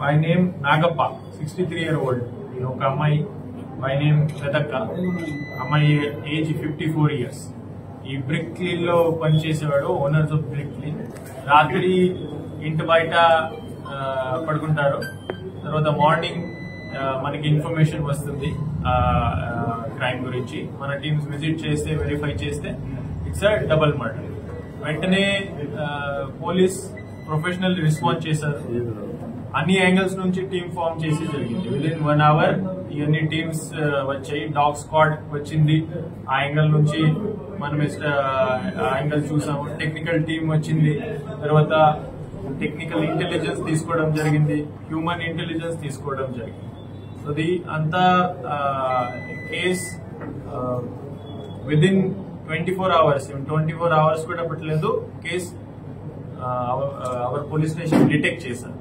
By name Nagappa 63-year-old. ఒక అమ్మాయి by name పెదక్క, అమ్మాయి ఏజ్ 54 years. ఈ బ్రిక్ క్లీన్ లో పనిచేసేవాడు, ఓనర్స్ ఆఫ్ బ్రిక్ క్లీన్. రాత్రి ఇంటి బయట పడుకుంటారు. తర్వాత మార్నింగ్ మనకి ఇన్ఫర్మేషన్ వస్తుంది క్రైమ్ గురించి. మన టీమ్స్ విజిట్ చేస్తే, వెరిఫై చేస్తే ఇట్స్ అ డబుల్ మర్డర్. వెంటనే పోలీస్ ప్రొఫెషనల్ రెస్పాన్స్ చేశారు. అన్ని యాంగిల్స్ నుంచి టీమ్ ఫామ్ చేసి జరిగింది. విదిన్ 1 hour ఇవన్నీ టీమ్స్ వచ్చాయి. డాగ్ స్క్వాడ్ వచ్చింది. ఆ యాంగిల్ నుంచి మనం యాంగిల్ చూసాము. టెక్నికల్ టీమ్ వచ్చింది. తర్వాత టెక్నికల్ ఇంటెలిజెన్స్ తీసుకోవడం జరిగింది. హ్యూమన్ ఇంటెలిజెన్స్ తీసుకోవడం జరిగింది. సో ది అంతా కేస్ విదిన్ 24 hours, 24 hours కూడా పట్టలేదు. Case our police station detect చేశారు.